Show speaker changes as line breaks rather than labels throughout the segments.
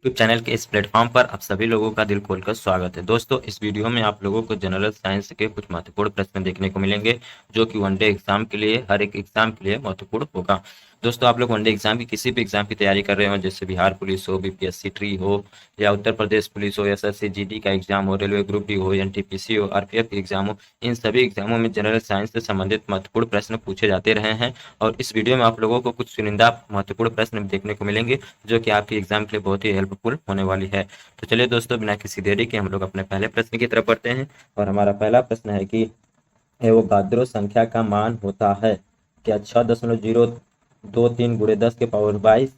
YouTube channel के इस platform पर आप सभी लोगों का दिल खोलकर स्वागत है। दोस्तों, इस वीडियो में आप लोगों को जनरल साइंस के कुछ महत्वपूर्ण प्रश्न देखने को मिलेंगे जो कि वनडे एग्जाम के लिए, हर एक एग्जाम के लिए महत्वपूर्ण होगा। दोस्तों, आप लोग वनडे एग्जाम की किसी भी एग्जाम की तैयारी कर रहे हो, जैसे बिहार पुलिस हो, बीपीएससी ट्री हो, या उत्तर प्रदेश पुलिस हो, एसएससी जीडी का एग्जाम हो, रेलवे ग्रुप डी हो, एनटीपीसी हो, आरपीएफ के एग्जाम हो, इन सभी एग्जामों में जनरल साइंस से संबंधित महत्वपूर्ण प्रश्न पूछे जाते रहे हैं। और इस वीडियो में आप लोगों को कुछ चुनिंदा महत्वपूर्ण प्रश्न देखने को मिलेंगे जो कि आपके एग्जाम के लिए बहुत ही हेल्पफुल होने वाली है। तो चलिए दोस्तों, बिना किसी देरी के हम लोग अपने पहले प्रश्न की तरफ बढ़ते हैं। और हमारा पहला प्रश्न है कि एवोगाद्रो संख्या का मान होता है क्या? 6.023 गुणे 10 के पावर 22।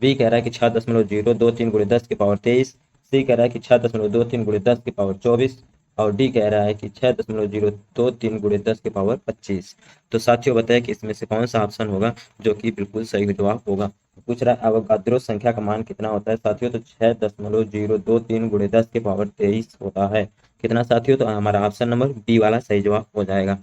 बी कह रहा है कि 6.023 गुणे 10 के पावर 23। सी कह रहा है कि 6.23 गुणे 10 के पावर 24। और डी कह रहा है कि 6.023 गुणे 10 के पावर 25। तो साथियों, बताएं कि इसमें से कौन सा ऑप्शन होगा जो कि बिल्कुल सही जवाब होगा। पूछ रहा है अवोगाद्रो संख्या का मान कितना होता है साथियों? तो 6.023 गुणे 10 के पावर 23 होता है। कितना साथियों? तो हमारा ऑप्शन नंबर बी वाला सही जवाब हो जाएगा।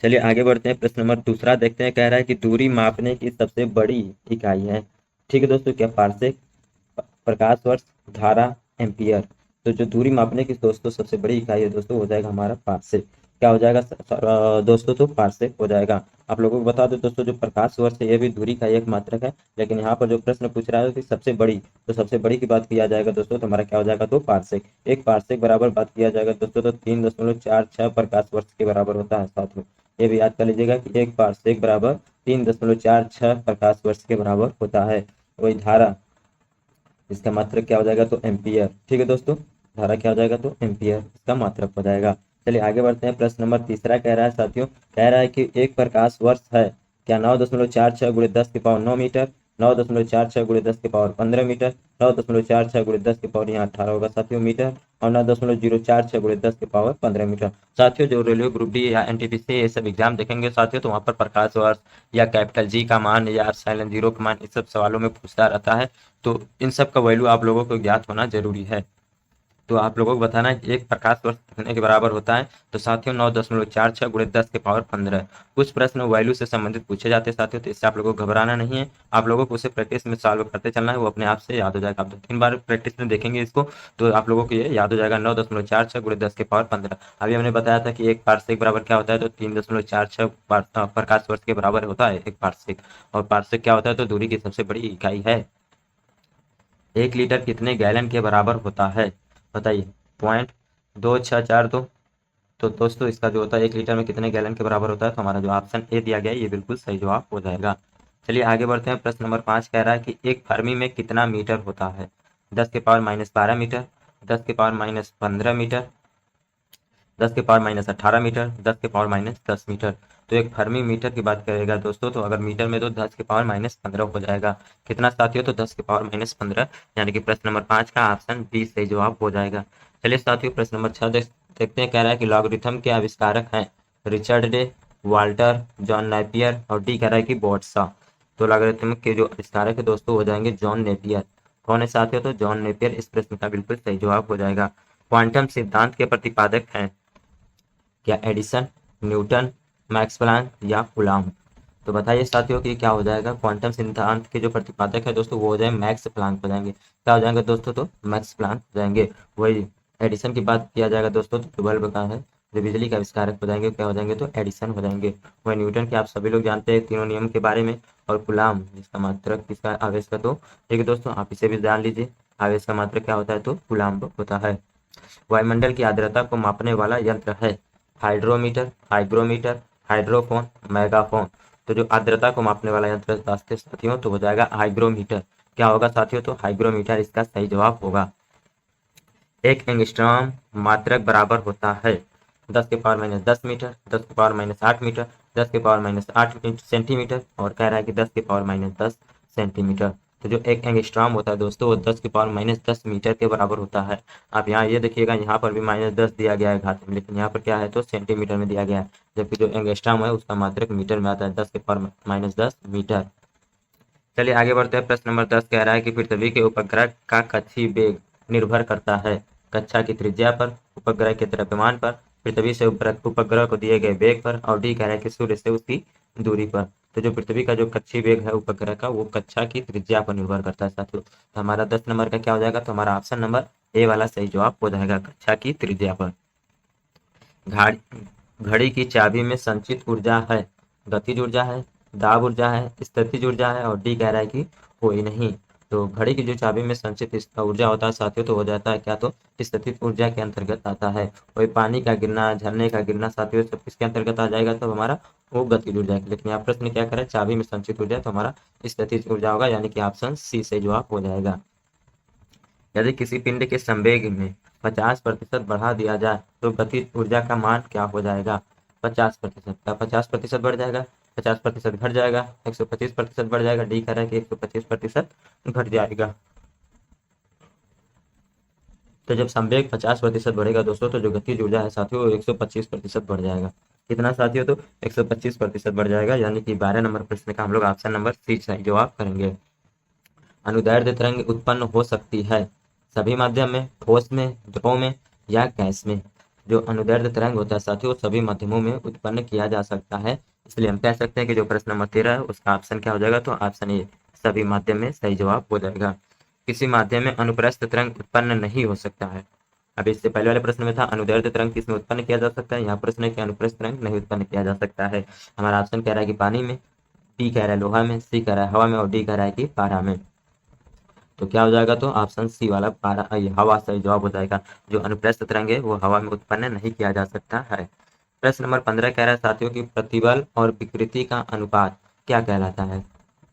चलिए आगे बढ़ते हैं। प्रश्न नंबर दूसरा देखते हैं। कह रहा है कि दूरी मापने की सबसे बड़ी इकाई है। ठीक है दोस्तों, क्या? पारसेक, प्रकाश वर्ष, धारा, एम्पियर। तो जो दूरी मापने की दोस्तों सबसे बड़ी इकाई है दोस्तों, हो जाएगा हमारा पारसेक। क्या हो जाएगा दोस्तों? तो पारसेक हो जाएगा। आप लोगों को बता दो दोस्तों, जो प्रकाश वर्ष है यह भी दूरी का एक मात्रक है, लेकिन यहाँ पर जो प्रश्न पूछ रहा है कि सबसे बड़ी, तो सबसे बड़ी की बात किया जाएगा दोस्तों तो हमारा क्या हो जाएगा? तो पारसेक। एक पारसेक बराबर बात किया जाएगा दोस्तों तो 3.46 प्रकाश वर्ष के बराबर होता है साथियों। ये भी याद कर लीजिएगा कि एक पारसेक बराबर 3.46 प्रकाश वर्ष के बराबर होता है। वही धारा, इसका मात्रक क्या हो जाएगा? तो एम्पियर। ठीक है दोस्तों, धारा क्या हो जाएगा? तो एम्पियर इसका मात्रक हो जाएगा। चलिए आगे बढ़ते हैं। प्रश्न नंबर तीसरा कह रहा है साथियों, कह रहा है कि एक प्रकाश वर्ष है क्या? 9.46 गुणे 10 के पावर 9 मीटर, 9.46 गुणे 10 के पावर 15 मीटर, 9.46 गुणे 10 के पावर यहाँ 18 होगा साथियों मीटर, और 9.046 गुणे 10 के पावर 15 मीटर। साथियों, जो रेलवे ग्रुप डी या एनटीपीसी ये सब एग्जाम देखेंगे साथियों, तो वहाँ पर प्रकाश वर्ष या कैपिटल जी का मान या साइलेंट जीरो का मान इस सब सवालों में पूछता रहता है। तो इन सब का वैल्यू आप लोगों को ज्ञात होना जरूरी है। तो आप लोगों को बताना है कि एक प्रकाश वर्ष कितने के बराबर होता है। तो साथियों 9.46 गुणे 10 के पावर 15। कुछ प्रश्न वैल्यू से संबंधित पूछे जाते हैं साथियों, तो इससे आप लोगों को घबराना नहीं है। आप लोगों को उसे प्रैक्टिस में सॉल्व करते चलना है, वो अपने आप से याद हो जाएगा। आप 2-3 बार प्रैक्टिस में देखेंगे इसको तो आप लोगों को ये याद हो जाएगा। 9.46 गुणे 10 के पावर 15। अभी हमने बताया था कि एक पारसेक बराबर क्या होता है? तो 3.46 प्रकाश वर्ष के बराबर होता है एक पारसेक। और पारसेक क्या होता है? तो दूरी की सबसे बड़ी इकाई है। 1 लीटर कितने गैलन के बराबर होता है? बताइए। 0.2642। तो दोस्तों, इसका जो होता है 1 लीटर में कितने गैलन के बराबर होता है? तो हमारा जो ऑप्शन ए दिया गया है ये बिल्कुल सही जवाब हो जाएगा। चलिए आगे बढ़ते हैं। प्रश्न नंबर 5 कह रहा है कि एक फर्मी में कितना मीटर होता है? 10 के पावर -12 मीटर, 10 के पावर -15 मीटर, 10 के पावर -18 मीटर, 10 के पावर-10 मीटर। तो एक फर्मी मीटर की बात करेगा दोस्तों, तो अगर मीटर में तो 10 के पावर-15 हो जाएगा। कितना साथियों? तो 10 के पावर-15। यानी कि प्रश्न नंबर 5 का ऑप्शन बी सही जवाब हो जाएगा। चलिए साथियों, प्रश्न नंबर 6 देखते हैं। कह रहा है कि लॉगरिथम के आविष्कारक हैं Richard day, Walter, John Napier, और डी कह रहा है कि बोट्सा। तो लॉगरिथम के जो आविष्कारक है दोस्तों हो जाएंगे जॉन नेपियर। कौन है साथियों? तो जॉन नेपियर इस प्रश्न का बिल्कुल सही जवाब हो जाएगा। क्वांटम सिद्धांत के प्रतिपादक हैं क्या? एडिसन, न्यूटन, मैक्स प्लैंक या कूलॉम। तो बताइए साथियों कि क्या हो जाएगा? क्वांटम सिद्धांत के जो प्रतिपादक है दोस्तों वो हो जाए मैक्स प्लैंक हो जाएंगे। क्या हो जाएंगे दोस्तों? तो मैक्स प्लैंक हो जाएंगे। वही एडिसन की बात किया जाएगा दोस्तों तो बल्ब का है, जो बिजली का आविष्कारक हो जाएंगे क्या हो जाएंगे? तो एडिसन हो जाएंगे। वही न्यूटन के आप सभी लोग जानते हैं तीनों नियम के बारे में। और कूलॉम जिसका मात्रक किसका आवेश का, तो ठीक है दोस्तों, आप इसे भी जान लीजिए। आवेश का मात्रक क्या होता है? तो कूलॉम होता है। वायुमंडल की आर्द्रता को मापने वाला यंत्र है हाइड्रोमीटर, हाइग्रोमीटर, हाइड्रोफोन, मेगाफोन। तो जो आर्द्रता को मापने वाला यंत्र साथियों तो हो जाएगा हाइग्रोमीटर। क्या होगा साथियों? तो हाइग्रोमीटर इसका सही जवाब होगा। एक एंगस्ट्रॉम मात्रक बराबर होता है 10 के पावर-10 मीटर, 10 के पावर-8 मीटर, 10 के पावर-8 सेंटीमीटर, और कह रहा है कि 10 के पावर-10 सेंटीमीटर। तो जो एक एंगस्ट्रॉम होता है दोस्तों वो 10 के पावर-10 मीटर के बराबर होता है। आप यहाँ ये देखिएगा, यहाँ पर भी -10 दिया गया है घात में, लेकिन यहाँ पर क्या है? तो सेंटीमीटर में दिया गया है। जबकि जो एंगस्ट्रॉम है उसका मात्रक मीटर में आता है, 10 के पावर-10 मीटर। चलिए आगे बढ़ते हैं। प्रश्न नंबर 10 कह रहा है कि पृथ्वी के उपग्रह का कक्षीय वेग निर्भर करता है कक्षा की त्रिज्या पर, उपग्रह के द्रव्यमान पर, पृथ्वी से उपग्रह को दिए गए वेग पर, और डी कह रहा है कि सूर्य से उसकी दूरी पर। तो जो पृथ्वी का जो कक्षीय वेग है उपग्रह का वो कक्षा की त्रिज्या पर निर्भर करता है साथियों। तो हमारा 10 नंबर का क्या हो जाएगा, तो हमारा ऑप्शन नंबर ए वाला सही जवाब हो जाएगा, कक्षा की त्रिज्या पर। घड़ी की चाबी में संचित ऊर्जा है, गतिज ऊर्जा है, दाब ऊर्जा है, स्थितिज ऊर्जा है, और डी कह रहा है कि कोई नहीं। तो घड़ी की जो चाबी में संचित ऊर्जा होता है साथियों, तो हो जाता है क्या, तो स्थितिज ऊर्जा के अंतर्गत आता है। वही पानी का गिरना, झरने का गिरना साथियों सब किसके अंतर्गत आ जाएगा, तो हमारा वो गतिज ऊर्जा है। लेकिन यहाँ प्रश्न क्या करे, चाबी में संचित ऊर्जा, तो हमारा स्थितिज ऊर्जा होगा, यानी कि ऑप्शन सी से जवाब हो जाएगा। यदि किसी पिंड के संवेग में 50% बढ़ा दिया जाए तो गतिज ऊर्जा का मान क्या हो जाएगा, 50%। क्या 50% बढ़ जाएगा, 50% घट जाएगा, 125% बढ़ जाएगा, डी कह रहा है कि 125% घट जाएगा। तो जब संवेग 50% बढ़ेगा दोस्तों, तो जो गतिज ऊर्जा है साथियों वो 125% बढ़ जाएगा। कितना साथियों, तो 125% बढ़ जाएगा, यानी कि 12 नंबर प्रश्न का हम लोग ऑप्शन नंबर सी सही जवाब करेंगे। अनुदैर्ध्य तरंग उत्पन्न हो सकती है सभी माध्यम में, ठोस में, द्रव में या गैस में। जो अनुदैर्ध्य तरंग होता है साथियों सभी माध्यमों में उत्पन्न किया जा सकता है, इसलिए हम कह सकते हैं कि जो प्रश्न नंबर 13 है उसका ऑप्शन क्या हो जाएगा, तो ऑप्शन ए सभी माध्यम में सही जवाब हो जाएगा। किसी माध्यम में अनुप्रस्थ तरंग उत्पन्न नहीं हो सकता है। अभी इससे पहले वाले प्रश्न में था अनुदैर्ध्य तरंग किसमें उत्पन्न किया जा सकता है, यहाँ प्रश्न है कि अनुप्रस्थ तरंग नहीं उत्पन्न किया जा सकता है। हमारा ऑप्शन कह रहा है कि पानी में, डी कह रहा है लोहा में, सी कह रहा है हवा में, और डी कह रहा है कि पारा में। तो क्या हो जाएगा, तो ऑप्शन सी वाला पारा हवा सही जवाब हो जाएगा। जो अनुप्रस्थ तरंग है वो हवा में उत्पन्न नहीं किया जा सकता है। प्रश्न नंबर 15 कह रहा है साथियों कि प्रतिबल और विकृति का अनुपात क्या कहलाता है।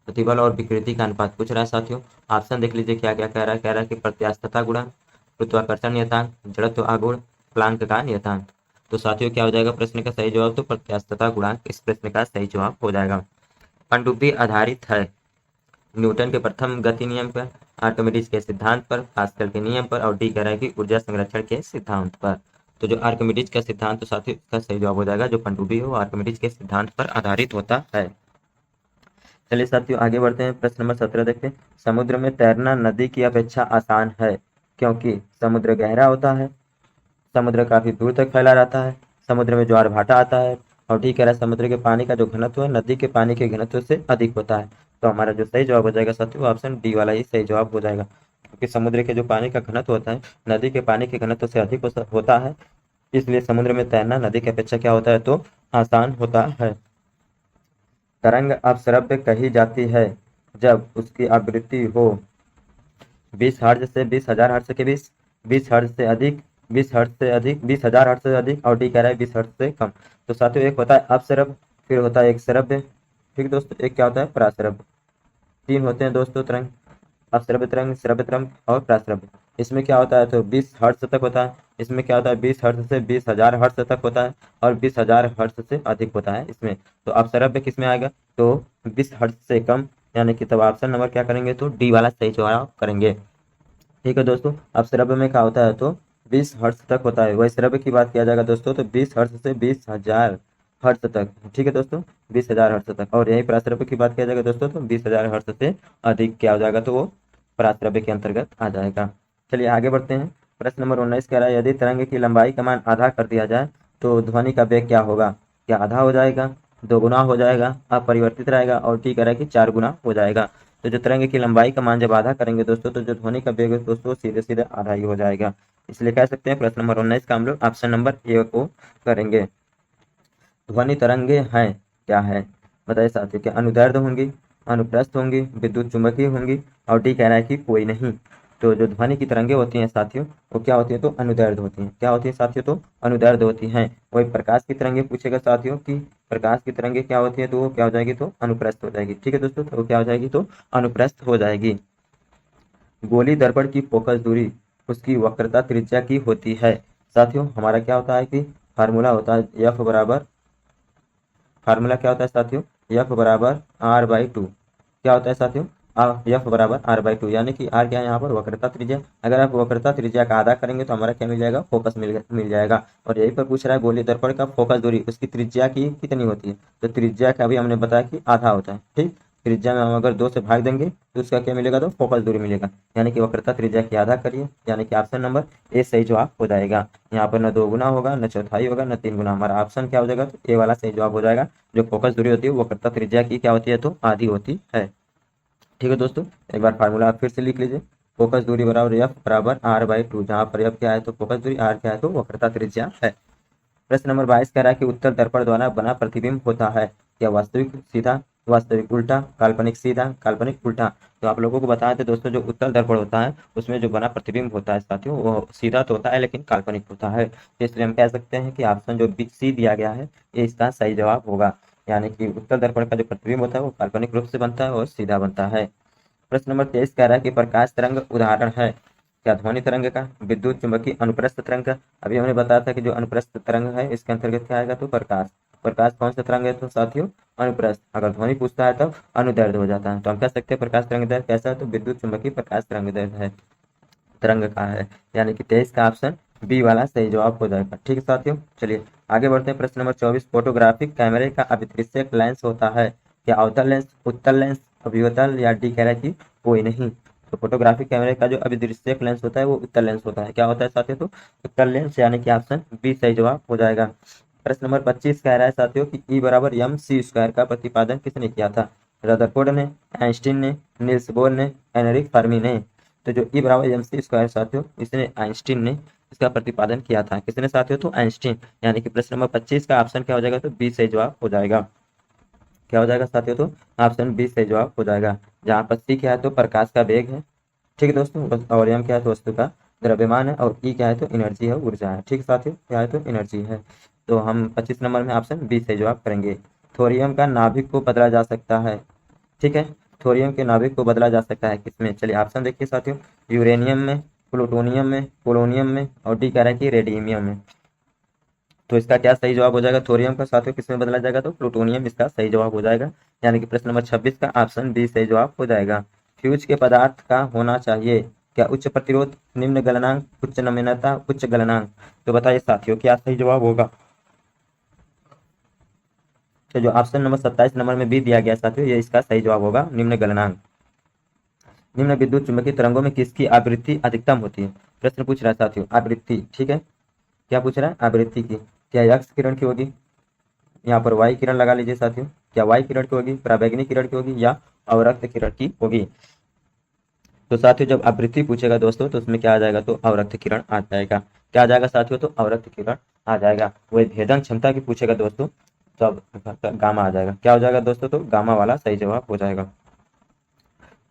प्रतिबल और विकृति का अनुपात पूछ रहा है साथियों। ऑप्शन देख लीजिए क्या क्या कह रहा है। कह रहा है कि प्रत्यास्थता गुणांक, गुरुत्वाकर्षण नियतांक, जड़त्व आघूर्ण, प्लांक का नियतांक। तो साथियों क्या हो जाएगा प्रश्न का सही जवाब, तो प्रत्यास्थता गुणांक इस प्रश्न का सही जवाब हो जाएगा। पनडुब्बी आधारित है न्यूटन के प्रथम गति नियम पर, आर्किमिडीज के सिद्धांत पर, पास्कल के नियम पर, और डी कह रहा है कि ऊर्जा संरक्षण के सिद्धांत पर। तो जो आर्किमिडीज का सिद्धांत, तो साथियों इसका सही जवाब हो जाएगा। जो पनडुब्बी हो वो आर्किमिडीज के सिद्धांत पर आधारित होता है। चलिए साथियों आगे बढ़ते हैं। प्रश्न नंबर 17 देखते हैं। समुद्र में तैरना नदी की अपेक्षा आसान है क्योंकि समुद्र गहरा होता है, समुद्र काफी दूर तक फैला रहता है, समुद्र में ज्वार भाटा आता है, और ठीक कह रहा है समुद्र के पानी का जो घनत्व है नदी के पानी के घनत्व से अधिक होता है। तो हमारा जो सही जवाब हो जाएगा साथियों ऑप्शन डी वाला ही सही जवाब हो जाएगा, क्योंकि समुद्र के जो पानी का घनत्व होता है नदी के पानी के घनत्व से अधिक होता है, इसलिए समुद्र में तैरना नदी की अपेक्षा क्या होता है, तो आसान होता है। तरंग अपश्रव्य कही जाती है जब उसकी आवृत्ति हो 20 हर्ट्ज से 20,000 हर्ट्ज के बीच, 20 हर्ट्ज से अधिक, 20 हर्ट्ज से अधिक, 20,000 हर्ट्ज से अधिक, और डी कह रहा है 20 हर्ट्ज से कम। तो साथियों एक होता है अपश्रव्य, फिर होता है एक श्रव्य, ठीक दोस्तों, एक क्या होता है पराश्रव्य। तीन होते हैं दोस्तों तरंग, अपश्रव्य तरंग, श्रव्य तरंग और पराश्रव्य। इसमें क्या होता है, तो 20 हर्ट्ज तक होता है। इसमें क्या होता है 20 हर्ट्ज से 20,000 हर्ट्ज तक होता है, और 20,000 हर्ट्ज से अधिक होता है इसमें। तो अपश्रव्य किस में आएगा, तो 20 हर्ट्ज से कम, यानी कि तब ऑप्शन नंबर क्या करेंगे, तो डी वाला सही जवाब करेंगे। ठीक है दोस्तों, अब श्रव्य में क्या होता है, तो 20 हर्ट्ज तक होता है। वही श्रव्य की बात किया जाएगा दोस्तों, तो 20 हर्ट्ज से 20,000 हर्ट्ज तक, ठीक है दोस्तों, 20,000 हर्ट्ज तक। और यही पराश्रव्य की बात किया जाएगा दोस्तों, तो 20,000 हर्ट्ज से अधिक क्या हो जाएगा, तो वो पराश्रव्य के अंतर्गत आ जाएगा। चलिए आगे बढ़ते हैं। प्रश्न नंबर 19 कह रहा है यदि तरंग की लंबाई का मान आधा कर दिया जाए तो ध्वनि का वेग क्या होगा। क्या आधा हो जाएगा, दोगुना हो जाएगा, अपरिवर्तित रहेगा, और टी कह रहा है कि 4 गुना हो जाएगा। तो जो तरंग की लंबाई का मान जब आधा करेंगे दोस्तों, तो जो ध्वनि का वेग है दोस्तों सीधे सीधे आधा ही हो जाएगा। इसलिए कह सकते हैं प्रश्न नंबर 19 का हम लोग ऑप्शन नंबर ए को करेंगे। ध्वनि तरंगे हैं क्या है, बताइए साथियों, क्या अनुदैर्ध्य होंगी, अनुप्रस्थ होंगी, विद्युत चुंबकीय होंगी, और डी कह रहा है कि कोई नहीं। तो जो ध्वनि की तरंगे होती हैं साथियों वो क्या होती है, तो अनुदैर्ध्य होती हैं। क्या होती है साथियों, तो अनुदैर्ध्य होती हैं। वही प्रकाश की तरंगे पूछेगा साथियों कि प्रकाश की तरंगे क्या होती है, तो वो क्या हो जाएगी, तो अनुप्रस्थ हो जाएगी। ठीक है दोस्तों, तो वो क्या हो जाएगी, तो अनुप्रस्थ हो जाएगी। गोली दर्पण की फोकस दूरी उसकी वक्रता त्रिज्या की होती है। साथियों हमारा क्या होता है कि फार्मूला होता है एफ बराबर, फार्मूला क्या होता है साथियों, एफ बराबर आर बाई टू। क्या होता है साथियों, एफ बराबर आर बाई टू, यानी कि आर क्या है यहाँ पर वक्रता त्रिज्या। अगर आप वक्रता त्रिज्या का आधा करेंगे तो हमारा क्या मिल जाएगा, फोकस मिल जाएगा। और यही पर पूछ रहा है गोली दर्पण का फोकस दूरी उसकी त्रिज्या की कितनी होती है, तो त्रिज्या का भी हमने बताया कि आधा होता है। ठीक, त्रिज्या में हम अगर 2 से भाग देंगे तो उसका क्या मिलेगा, तो फोकस दूरी मिलेगा, यानी कि वक्रता त्रिज्या की आधा करिए, यानी कि ऑप्शन नंबर ए सही जवाब हो जाएगा। यहाँ पर न 2 गुना होगा, न चौथाई होगा, न 3 गुना, हमारा ऑप्शन क्या हो जाएगा, तो ए वाला सही जवाब हो जाएगा। जो फोकस दूरी होती है वो वक्रता त्रिज्या की क्या होती है, तो आधी होती है। ठीक है दोस्तों, एक बार फार्मूला आप फिर से लिख लीजिए। फोकस दूरी बराबर एफ बराबर r/2, जहाँ पर एफ क्या है तो फोकस दूरी, आर क्या है तो वक्रता त्रिज्या है। प्रश्न नंबर 22 कह रहा है कि उत्तल दर्पण द्वारा बना प्रतिबिंब होता है क्या वास्तविक सीधा, वास्तविक उल्टा, काल्पनिक सीधा, काल्पनिक उल्टा। तो आप लोगों को बताया था दोस्तों, जो उत्तल दर्पण होता है उसमें जो बना प्रतिबिंब होता है साथियों, वो सीधा तो होता है लेकिन काल्पनिक होता है। तो इसलिए हम कह सकते हैं कि ऑप्शन जो बी सी दिया गया है ये इसका सही जवाब होगा, यानी कि उत्तल दर्पण का जो प्रतिबिंब होता है वो काल्पनिक रूप से बनता है और सीधा बनता है। प्रश्न नंबर 23 कह रहा है कि प्रकाश तरंग उदाहरण है क्या ध्वनि तरंग का, विद्युत चुंबकीय अनुप्रस्थ तरंग का। अभी हमने बताया था कि जो अनुप्रस्थ तरंग है इसके अंतर्गत क्या आएगा, तो प्रकाश। प्रकाश कौन सा तरंग है, तो साथियों अनुप्रस्थ। अगर ध्वनि पूछता है तब अनुदैर्ध्य हो जाता है, तो हम कह सकते हैं प्रकाश तरंग दैर्ध्य कैसा है, तो विद्युत चुंबकीय प्रकाश तरंग दैर्ध्य है, तरंग का है, यानी कि 23 का ऑप्शन बी वाला सही जवाब हो जाएगा। ठीक है साथियों, चलिए आगे बढ़ते हैं। प्रश्न नंबर 24, फोटोग्राफिक कैमरे का अभिदृश्यक लेंस होता है क्या अवतल लेंस, उत्तल लेंस, अभिवतल, या डी कह रहा है कि कोई नहीं। तो फोटोग्राफिक कैमरे का जो अभिदृश्यक लेंस होता है वो उत्तल लेंस होता है, क्या होता है साथियों, तो उत्तल लेंस, यानी कि ऑप्शन बी सही जवाब हो जाएगा। प्रश्न नंबर 25 कह रहा है साथियों कि ई बराबर एम सी स्क्वायर का प्रतिपादन किसने किया था, रदरफोर्ड ने, आइंस्टीन ने, नील्स बोर ने, एनरिक फर्मी ने। तो जो ई बराबर एम सी स्क्वायर साथियों, इसने आइंस्टीन ने इसका प्रतिपादन किया था, किसने साथियों, तो आइंस्टीन, यानी कि प्रश्न नंबर 25 का ऑप्शन क्या हो जाएगा, तो बी सही जवाब हो जाएगा। क्या हो जाएगा साथियों, तो ऑप्शन बी सही जवाब हो जाएगा। जहाँ पर सी क्या है तो प्रकाश का वेग है, ठीक है दोस्तों, और एम क्या है तो वस्तु का द्रव्यमान है, और ई क्या है तो एनर्जी है, ऊर्जा है। ठीक साथियों, क्या है तो एनर्जी है। तो हम 25 नंबर में ऑप्शन बी सही जवाब करेंगे। थोरियम का नाभिक को बदला जा सकता है, ठीक है, थोरियम के नाभिक को बदला जा सकता है किसमें, चलिए ऑप्शन देखिए साथियों, यूरेनियम में, प्लूटोनियम में, पोलोनियम में, और डी कह रहा है कि रेडियम में। तो इसका क्या सही जवाब हो जाएगा, थोरियम का साथियों किसमें बदला जाएगा, तो प्लूटोनियम इसका सही जवाब हो जाएगा, यानी कि प्रश्न नंबर 26 का ऑप्शन बी सही जवाब हो जाएगा। फ्यूज के पदार्थ का होना चाहिए क्या उच्च प्रतिरोध, निम्न गलनांक, उच्च नम्यता, उच्च गलनांक। तो बताइए साथियों क्या सही जवाब होगा। तो जो ऑप्शन नंबर 27 नंबर में बी दिया गया साथियों, ये इसका सही जवाब होगा, निम्न गलनांक। निम्न विद्युत चुंबकीय तरंगों में किसकी आवृत्ति अधिकतम होती है, प्रश्न पूछ रहा है साथियों, आवृत्ति, ठीक है, क्या पूछ रहा है, आवृत्ति की। क्या एक्स किरण की होगी, यहाँ पर वाई किरण लगा लीजिए साथियों, क्या वाई किरण की होगी, पराबैंगनी किरण की होगी, या अवरक्त किरण की होगी। तो साथियों जब आवृत्ति पूछेगा दोस्तों तो उसमें क्या आ जाएगा, तो अवरक्त किरण आ जाएगा। क्या आ जाएगा साथियों, तो अवरक्त किरण आ जाएगा। वही भेदन क्षमता की पूछेगा दोस्तों तब गामा आ जाएगा। क्या हो जाएगा दोस्तों, तो गामा वाला सही जवाब हो जाएगा।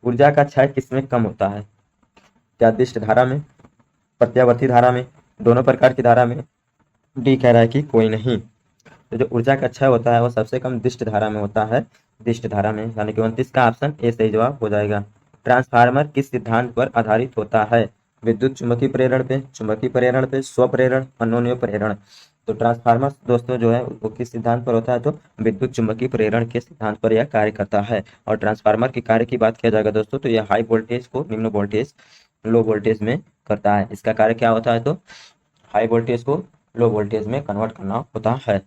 ऊर्जा का क्षय किसमें कम होता है, क्या दिष्ट धारा में, प्रत्यावर्ती धारा में, दोनों प्रकार की धारा में, डी कह रहा है कि कोई नहीं। तो जो ऊर्जा का क्षय होता है वो सबसे कम दिष्ट धारा में होता है, दिष्ट धारा में, यानी कि 29 का ऑप्शन ए सही जवाब हो जाएगा। ट्रांसफार्मर किस सिद्धांत पर आधारित होता है, विद्युत चुंबकीय प्रेरण पे, चुंबकीय प्रेरण पे, स्वप्रेरण, अन्योन्य प्रेरण। तो ट्रांसफार्मर दोस्तों जो है वो किस सिद्धांत पर होता है, तो विद्युत चुंबकीय प्रेरण के सिद्धांत पर यह कार्य करता है। और ट्रांसफार्मर के कार्य की बात किया जाएगा दोस्तों तो यह हाई वोल्टेज को निम्न वोल्टेज, लो वोल्टेज में करता है। इसका कार्य क्या होता है, तो हाई वोल्टेज को लो वोल्टेज में कन्वर्ट करना होता है।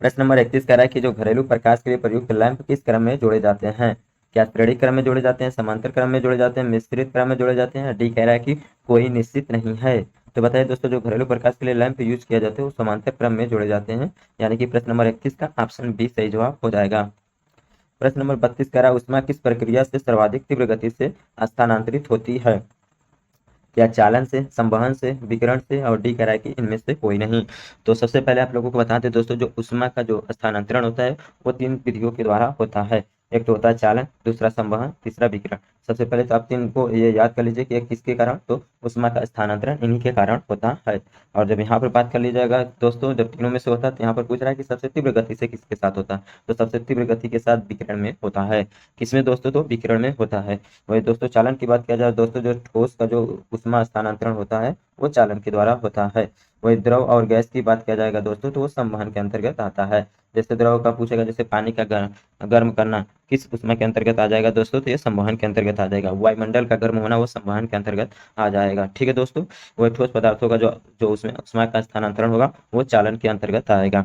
प्रश्न नंबर 31 कह रहा है कि जो घरेलू प्रकाश के लिए प्रयुक्त लैंप किस क्रम में जोड़े जाते हैं, क्या श्रेणी क्रम में जोड़े जाते हैं, समांतर क्रम में जोड़े जाते हैं, मिश्रित क्रम में जोड़े जाते हैं, डी कह रहा है कि कोई निश्चित नहीं है। तो बताइए दोस्तों जो घरेलू प्रकाश के लिए लैंप यूज किया जाते हैं वो समांतर क्रम में जोड़े जाते हैं, यानी कि प्रश्न नंबर 31 का ऑप्शन बी सही जवाब हो जाएगा। प्रश्न नंबर 32 कह रहा है ऊष्मा किस प्रक्रिया से सर्वाधिक तीव्र गति से स्थानांतरित होती है, क्या चालन से, संवहन से, विकिरण से, और डी कह रहा है कि इनमें से कोई नहीं। तो सबसे पहले आप लोगों को बताते हैं दोस्तों जो ऊष्मा का जो स्थानांतरण होता है वो 3 विधियों के द्वारा होता है। एक तो होता है चालन, दूसरा संवहन, तीसरा विकिरण। सबसे पहले तो आप 3 को ये याद कर लीजिए कि एक किसके कारण, तो ऊष्मा का स्थानांतरण इन्हीं के कारण होता है। और जब यहाँ पर बात कर ली जाएगा दोस्तों जब तीनों में से होता है तो यहाँ पर पूछ रहा है कि सबसे तीव्र गति से किसके साथ होता है, तो सबसे तीव्र गति के साथ विकिरण में होता है। किसमें दोस्तों, तो विकिरण में होता है। वही दोस्तों चालन की बात किया जाए दोस्तों जो ठोस का जो ऊष्मा स्थानांतरण होता है वो चालन के द्वारा होता है। वही द्रव और गैस की बात किया जाएगा दोस्तों तो वो संवहन के अंतर्गत आता है। जैसे द्रव का पूछेगा, जैसे पानी का गर्म करना किस ऊष्मा के अंतर्गत आ जाएगा दोस्तों, तो ये संवहन के अंतर्गत आ जाएगा। वायुमंडल का गर्म होना वो संवहन के अंतर्गत आ जाएगा। ठीक है दोस्तों, वही ठोस पदार्थों का जो जो उसमें ऊष्मा का स्थानांतरण होगा वो चालन के अंतर्गत आएगा।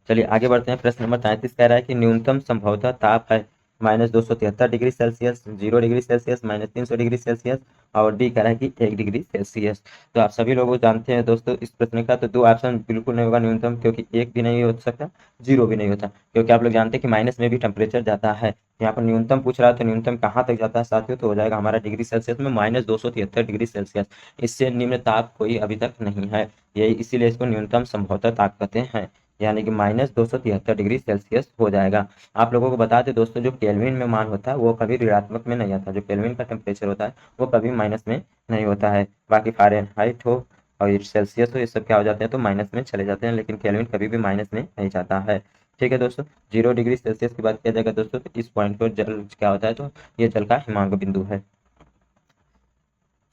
चलिए आगे बढ़ते हैं। प्रश्न नंबर 33 कह रहा है कि न्यूनतम संभवतः ताप है -273 degree Celsius, 0 degree Celsius, -300 degree Celsius, और डी कह रहा है कि 1 डिग्री सेल्सियस। तो आप सभी लोग जानते हैं दोस्तों इस प्रश्न का तो दो ऑप्शन बिल्कुल नहीं होगा न्यूनतम, क्योंकि एक भी नहीं हो सकता, जीरो भी नहीं होता, क्योंकि आप लोग जानते हैं कि माइनस में भी टेम्परेचर जाता है। यहाँ पर न्यूनतम पूछ रहा है, तो न्यूनतम कहाँ तक जाता है साथियों, तो हो जाएगा हमारा डिग्री सेल्सियस में -273 डिग्री सेल्सियस। इससे निम्न ताप कोई अभी तक नहीं है, यही इसीलिए इसको न्यूनतम संभवतः ताप कहते हैं, यानी कि -273 डिग्री सेल्सियस हो जाएगा। आप लोगों को बता दें दोस्तों, जो केल्विन में मान होता है वो कभी ऋणात्मक में नहीं आता, जो केल्विन का टेम्परेचर होता है वो कभी माइनस में नहीं होता है। बाकी फ़ारेनहाइट हो और सेल्सियस हो, ये सब क्या हो जाते हैं, तो माइनस में चले जाते हैं, लेकिन केल्विन कभी भी माइनस में नहीं जाता है। ठीक है दोस्तों, 0 डिग्री सेल्सियस की बात किया जाएगा दोस्तों, तो इस पॉइंट पर जल क्या होता है, तो ये जल का हिमांक बिंदु है।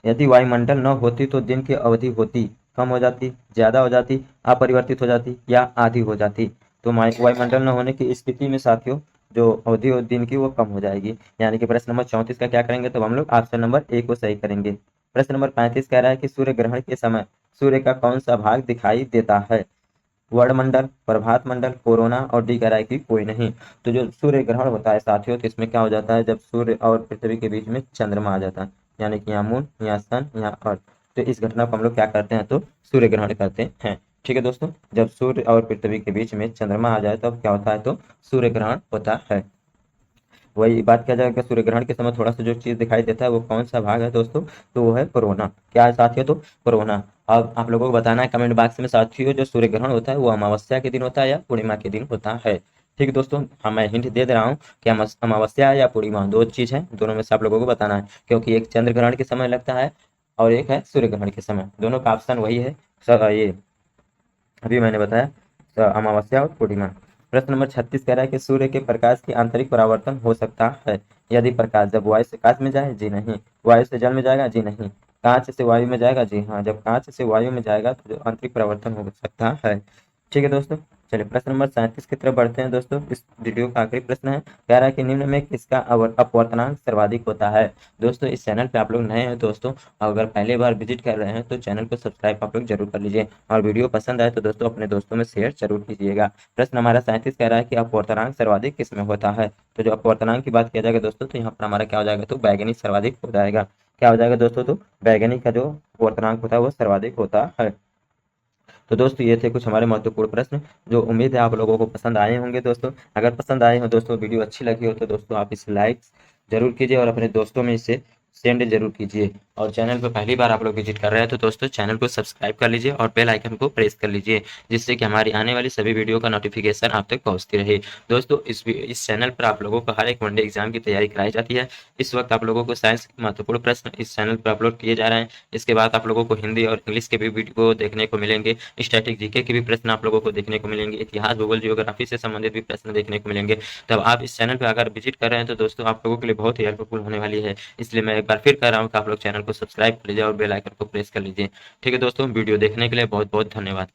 यदि वायुमंडल न होती तो दिन की अवधि होती कम हो जाती, ज़्यादा हो जाती, अपरिवर्तित हो जाती या आधी हो जाती। तो वायुमंडल न होने की स्थिति में साथियों जो अवधि हो दिन की वो कम हो जाएगी। यानी कि प्रश्न नंबर 34 का क्या करेंगे, तो हम लोग ऑप्शन नंबर ए को सही करेंगे। प्रश्न नंबर 35 कह रहा है कि सूर्य ग्रहण के समय सूर्य का कौन सा भाग दिखाई देता है, वर्णमंडल, प्रभात मंडल, कोरोना, और डी कह रहा है कि कोई नहीं। तो जो सूर्य ग्रहण होता है साथियों, तो इसमें क्या हो जाता है, जब सूर्य और पृथ्वी के बीच में चंद्रमा आ जाता है, यानी कि यहाँ मून, यहाँ सन, यहाँ अर्थ, तो इस घटना को हम लोग क्या करते हैं, तो सूर्य ग्रहण करते हैं। ठीक है दोस्तों, जब सूर्य और पृथ्वी के बीच में चंद्रमा आ जाए तब क्या होता है, तो सूर्य ग्रहण होता है। वही बात किया जाएगा, सूर्य ग्रहण के समय थोड़ा सा जो चीज़ दिखाई देता है वो कौन सा भाग है दोस्तों, तो वो है कोरोना। क्या है साथियों, तो कोरोना। अब आप लोगों को बताना है कमेंट बॉक्स में साथियों, जो सूर्य ग्रहण होता है वो अमावस्या के दिन होता है या पूर्णिमा के दिन होता है। ठीक है दोस्तों, हाँ मैं हिंट दे रहा हूँ कि अमावस्या है या पूर्णिमा, दो चीज़ है, दोनों में से आप लोगों को बताना है, क्योंकि एक चंद्र ग्रहण के समय लगता है और एक है सूर्य ग्रहण के समय, दोनों का ऑप्शन वही है सर, ये अभी मैंने बताया, अमावस्या और पूर्णिमा। प्रश्न नंबर 36 कह रहा है कि सूर्य के प्रकाश की आंतरिक परावर्तन हो सकता है यदि प्रकाश जब वायु से कांच में जाए, जी नहीं। वायु से जल में जाएगा, जी नहीं। कांच से वायु में जाएगा, जी हाँ। जब कांच से वायु में जाएगा तो जो आंतरिक परावर्तन हो सकता है। ठीक है दोस्तों, चलिए प्रश्न नंबर 37 की तरफ बढ़ते हैं दोस्तों। इस वीडियो का आखिरी प्रश्न है, कह रहा है कि निम्न में किसका अपवर्तनांक सर्वाधिक होता है। दोस्तों इस चैनल पे आप लोग नए हैं दोस्तों, अगर पहली बार विजिट कर रहे हैं तो चैनल को सब्सक्राइब आप लोग जरूर कर लीजिए, और वीडियो पसंद आए तो दोस्तों अपने दोस्तों में शेयर जरूर कीजिएगा। प्रश्न हमारा 37 कह रहा है कि अपवर्तनांक सर्वाधिक किस में होता है। तो जो अपवर्तनांक की बात किया जाएगा दोस्तों, तो यहाँ पर हमारा क्या हो जाएगा, तो बैगनी सर्वाधिक हो जाएगा। क्या हो जाएगा दोस्तों, तो बैगनी का जो अपवर्तनांक होता है वो सर्वाधिक होता है। तो दोस्तों ये थे कुछ हमारे महत्वपूर्ण प्रश्न, जो उम्मीद है आप लोगों को पसंद आए होंगे दोस्तों। अगर पसंद आए हो दोस्तों, वीडियो अच्छी लगी हो तो दोस्तों आप इसे लाइक जरूर कीजिए और अपने दोस्तों में इसे सेंड जरूर कीजिए। और चैनल पर पहली बार आप लोग विजिट कर रहे हैं तो दोस्तों चैनल को सब्सक्राइब कर लीजिए और बेल आइकन को प्रेस कर लीजिए, जिससे कि हमारी आने वाली सभी वीडियो का नोटिफिकेशन आप तक पहुंचती रहे। दोस्तों इस चैनल पर आप लोगों को हर एक वनडे एग्जाम की तैयारी कराई जाती है। इस वक्त आप लोगों को साइंस के महत्वपूर्ण प्रश्न इस चैनल पर अपलोड किए जा रहे हैं। इसके बाद आप लोगों को हिंदी और इंग्लिश के भी वीडियो देखने को मिलेंगे, स्टैटिक जीके के भी प्रश्न आप लोगों को देखने को मिलेंगे, इतिहास, भूगोल, जियोग्राफी से संबंधित भी प्रश्न देखने को मिलेंगे। तब आप इस चैनल पर अगर विजिट कर रहे हैं तो दोस्तों आप लोगों के लिए बहुत ही हेल्पफुल होने वाली है। इसलिए मैं एक बार फिर कह रहा हूँ कि आप लोग चैनल को सब्सक्राइब कर लीजिए और बेल आइकन को प्रेस कर लीजिए। ठीक है दोस्तों, वीडियो देखने के लिए बहुत बहुत धन्यवाद।